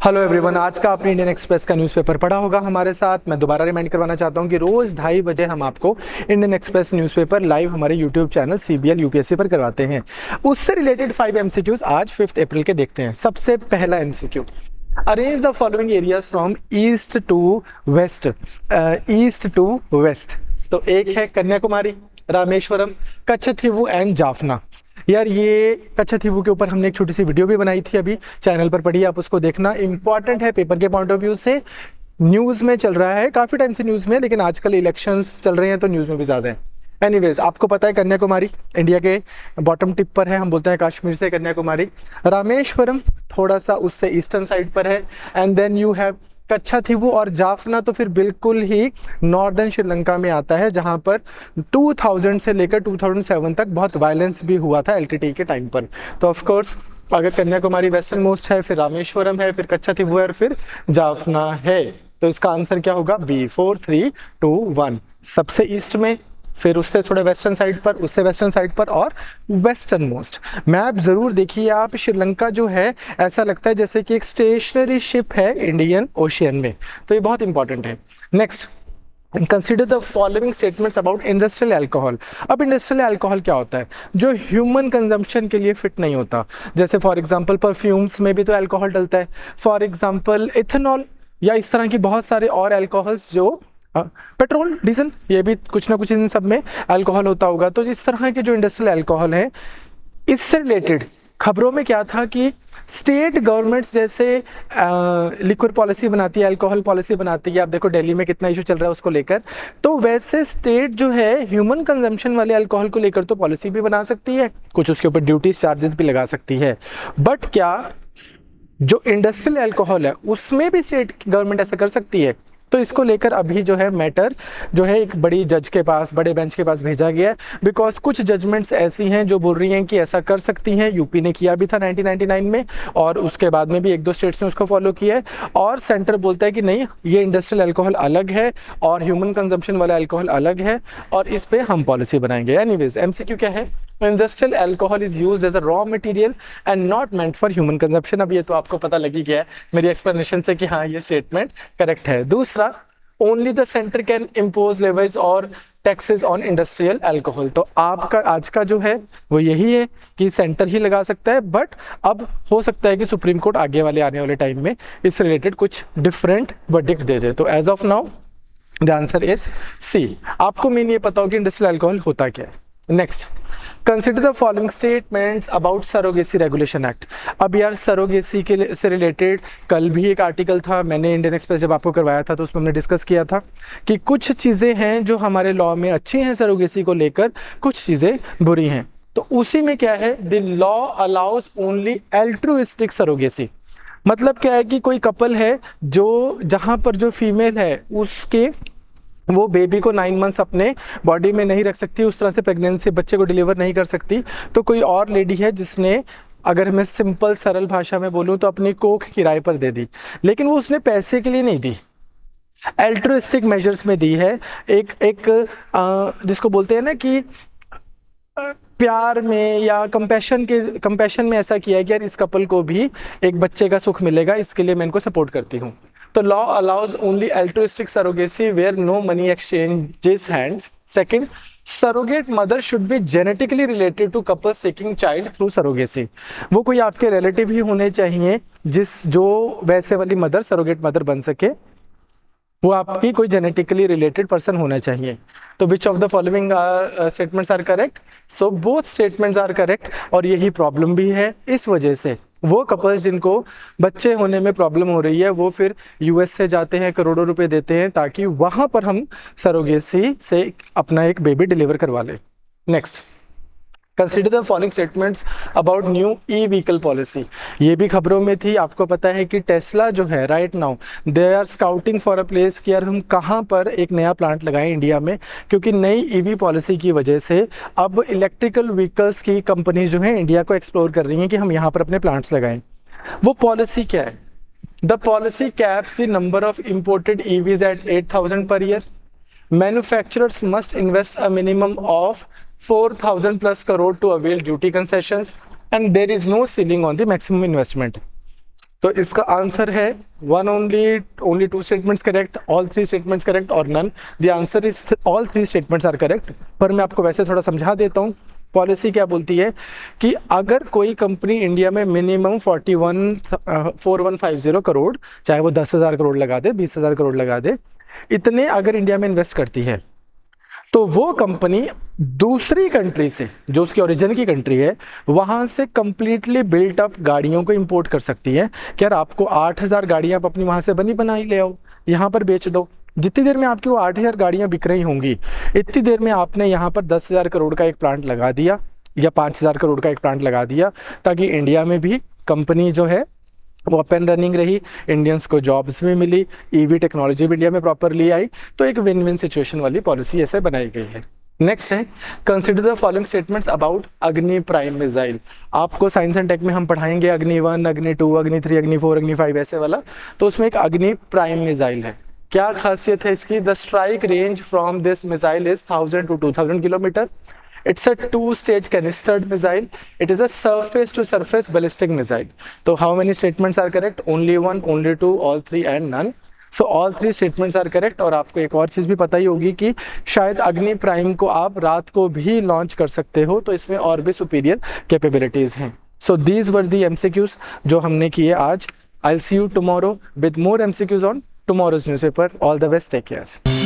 Hello everyone, आज का आपने इंडियन एक्सप्रेस का न्यूज़पेपर पढ़ा होगा हमारे साथ। मैं दोबारा रिमाइंड करवाना चाहता हूं कि रोज़ 2:30 बजे हम आपको इंडियन एक्सप्रेस न्यूज़पेपर लाइव हमारे यूट्यूब चैनल CBL UPSC पर करवाते हैं। उससे रिलेटेड 5 MCQs आज 5 अप्रैल के देखते हैं। सबसे पहला MCQ, arrange the following areas from east to west. तो एक है कन्याकुमारी, रामेश्वरम, कच्छथीवु एंड जाफना। यार ये कच्छथीवु के ऊपर हमने एक छोटी सी वीडियो भी बनाई थी, अभी चैनल पर पड़ी, आप उसको देखना। इंपॉर्टेंट है पेपर के पॉइंट ऑफ व्यू से, न्यूज़ में चल रहा है, काफ़ी टाइम से न्यूज़ में, लेकिन आजकल इलेक्शंस चल रहे हैं तो न्यूज़ में भी ज़्यादा है। एनीवेज, आपको पता है कन्याकुमारी इंडिया के बॉटम टिप पर है, हम बोलते हैं कश्मीर से कन्याकुमारी। रामेश्वरम थोड़ा सा उससे ईस्टर्न साइड पर है, एंड देन यू हैव कच्छथीवु और जाफना, तो फिर बिल्कुल ही नॉर्दर्न श्रीलंका में आता है, जहां पर 2000 से लेकर 2007 तक बहुत वायलेंस भी हुआ था LTT के टाइम पर। तो ऑफ कोर्स अगर कन्याकुमारी वेस्टर्न मोस्ट है, फिर रामेश्वरम है, फिर कच्छथीवु है और फिर जाफना है। तो इसका आंसर क्या होगा? B। 4 3 2 1। सबसे ईस्ट में, फिर उससे थोड़े वेस्टर्न साइड पर, उससे वेस्टर्न साइड पर और वेस्टर्न मोस्ट। मैप जरूर देखिए आप। श्रीलंका जो है ऐसा लगता है जैसे कि एक स्टेशनरी शिप है इंडियन ओशियन में, तो ये बहुत इंपॉर्टेंट है। Next, consider the following statements about industrial alcohol. अब इंडस्ट्रियल अल्कोहल क्या होता है? जो ह्यूमन कंजम्पशन के लिए फिट नहीं होता। जैसे फॉर एग्जांपल परफ्यूम्स में भी तो अल्कोहल डलता है, फॉर एग्जांपल इथेनॉल, या इस तरह की बहुत सारे और अल्कोहल्स, जो पेट्रोल, डीजल, ये भी कुछ ना कुछ इन सब में अल्कोहल होता होगा। तो इस तरह के जो इंडस्ट्रियल अल्कोहल हैं, इससे रिलेटेड खबरों में क्या था कि स्टेट गवर्नमेंट्स जैसे लिक्विड पॉलिसी बनाती है, अल्कोहल पॉलिसी बनाती है। आप देखो दिल्ली में कितना इशू चल रहा है उसको लेकर। तो वैसे स्टेट जो है ह्यूमन कंजम्पशन वाले अल्कोहल को लेकर तो पॉलिसी भी बना सकती है, कुछ उसके ऊपर ड्यूटीज चार्जेस भी लगा सकती है। बट क्या जो इंडस्ट्रियल अल्कोहल है उसमें भी स्टेट गवर्नमेंट ऐसा कर सकती है? तो इसको लेकर अभी जो है मैटर जो है एक बड़ी जज के पास, बड़े बेंच के पास भेजा गया है। बिकॉज कुछ जजमेंट्स ऐसी हैं जो बोल रही हैं कि ऐसा कर सकती हैं। यूपी ने किया भी था 1999 में, और उसके बाद में भी 1-2 स्टेट्स ने उसको फॉलो किया है। और सेंटर बोलता है कि नहीं, ये इंडस्ट्रियल अल्कोहल अलग है और ह्यूमन कंजम्पशन वाला अल्कोहल अलग है, और इस पर हम पॉलिसी बनाएंगे। एनीवेज, MCQ क्या है? Industrial alcohol is used as a raw material and not meant for human consumption. अब ये तो आपको पता लग ही गया है मेरी एक्सप्लेनेशन से कि हाँ, ये स्टेटमेंट करेक्ट है। दूसरा, only the centre can impose levies और टैक्सेस ऑन इंडस्ट्रियल अल्कोहल। तो आपका आज का जो है वो यही है कि सेंटर ही लगा सकता है, बट अब हो सकता है कि सुप्रीम कोर्ट आगे वाले आने वाले टाइम में इस रिलेटेड कुछ डिफरेंट वर्डिक्ट दे दे। तो as of now the answer is C। आपको मेन ये पता हो कि इंडस्ट्रियल अल्कोहल होता क्या है। Next, consider the following statements about surrogacy regulation act. अब यार सरोगेसी के से रिलेटेड कल भी एक आर्टिकल था, मैंने इंडियन एक्सप्रेस जब आपको करवाया था तो उसमें हमने डिस्कस किया था कि कुछ चीज़ें हैं जो हमारे लॉ में अच्छी हैं सरोगेसी को लेकर, कुछ चीज़ें बुरी हैं। तो उसी में क्या है, the law allows only altruistic surrogacy. मतलब क्या है कि कोई कपल है जो जहाँ पर जो फीमेल है उसके वो बेबी को 9 मंथ्स अपने बॉडी में नहीं रख सकती, उस तरह से प्रेगनेंसी बच्चे को डिलीवर नहीं कर सकती, तो कोई और लेडी है जिसने, अगर मैं सिंपल सरल भाषा में बोलूँ तो अपनी कोख किराए पर दे दी, लेकिन वो उसने पैसे के लिए नहीं दी, एल्ट्रुइस्टिक मेजर्स में दी है। एक जिसको बोलते हैं ना कि प्यार में या कंपैशन में ऐसा किया है कि यार इस कपल को भी एक बच्चे का सुख मिलेगा, इसके लिए मैं इनको सपोर्ट करती हूँ। तो law allows only altruistic surrogacy where no money exchanges hands. Second, surrogate mother should be genetically related to couple seeking child through surrogacy. वो कोई आपके रिलेटिव ही होने चाहिए जो वैसे वाली मदर, सरोगेट मदर बन सके, वो आपकी कोई जेनेटिकली रिलेटेड पर्सन होना चाहिए। तो which of the following statements are correct? So both statements are correct, और यही प्रॉब्लम भी है। इस वजह से वो कपल्स जिनको बच्चे होने में प्रॉब्लम हो रही है वो फिर US से जाते हैं, करोड़ों रुपए देते हैं ताकि वहां पर हम सरोगेसी से अपना एक बेबी डिलीवर करवा लें। Next, consider the following statements about new e-vehicle policy. ये भी खबरों में थी। आपको पता है कि टेस्ला जो है right now they are scouting for a place कि यार हम कहाँ पर एक नया प्लांट लगाएं इंडिया में, क्योंकि नई EV पॉलिसी की वजह से अब इलेक्ट्रिकल व्हीकल्स की कंपनीज जो हैं इंडिया को एक्सप्लोर कर रही हैं कि हम यहाँ पर अपने प्लांट्स लगाएं। वो पॉलिसी क्या है? The policy caps the number of imported EVs at 8,000 per year. Manufacturers must invest a minimum of 4,000+ crore to avail duty concessions, and there is no ceiling on the maximum investment. तो इसका answer है one only two statements correct, all three statements correct और none. The answer is all three statements are correct. पर मैं आपको वैसे थोड़ा समझा देता हूँ। पॉलिसी क्या बोलती है कि अगर कोई कंपनी इंडिया में मिनिमम 4150 करोड़, चाहे वो 10,000 करोड़ लगा दे, 20,000 करोड़ लगा दे, इतने अगर इंडिया में इन्वेस्ट करती है, तो वो कंपनी दूसरी कंट्री से, जो उसकी ओरिजिन की कंट्री है, वहां से कंप्लीटली बिल्ट अप गाड़ियों को इंपोर्ट कर सकती है कि यार आपको 8,000 गाड़ियां आप अपनी वहां से बनी बनाई ले आओ, यहाँ पर बेच दो। जितनी देर में आपकी वो 8,000 गाड़ियां बिक रही होंगी, इतनी देर में आपने यहाँ पर 10,000 करोड़ का एक प्लांट लगा दिया या 5,000 करोड़ का एक प्लांट लगा दिया, ताकि इंडिया में भी कंपनी जो है वो अप एंड रनिंग रही, इंडियंस को जॉब्स भी मिली, ईवी टेक्नोलॉजी भी इंडिया में प्रॉपरली आई। तो एक विन विन सिचुएशन वाली पॉलिसी ऐसे बनाई गई है। नेक्स्ट है, consider the following statements about अग्नि प्राइम मिसाइल। आपको साइंस एंड टेक में हम पढ़ाएंगे अग्नि 1, अग्नि 2, अग्नि 3, अग्नि 4, अग्नि 5 ऐसे वाला। तो उसमें एक अग्नि प्राइम मिसाइल है। क्या खासियत है इसकी? The strike range from this missile is 1000 to 2000 kilometre. It's a two-stage canistered missile. It is a surface-to-surface ballistic missile. So how many statements are correct? Only one, only two, all three, and none. So all three statements are correct. और आपको एक और चीज़ भी पता ही होगी कि शायद अग्नि प्राइम को आप रात को भी लॉन्च कर सकते हो, तो इसमें और भी सुपीरियर कैपेबिलिटीज़ हैं। So these were the MCQs जो हमने किए आज। I'll see you tomorrow with more MCQs on tomorrow's newspaper. All the best. Take care.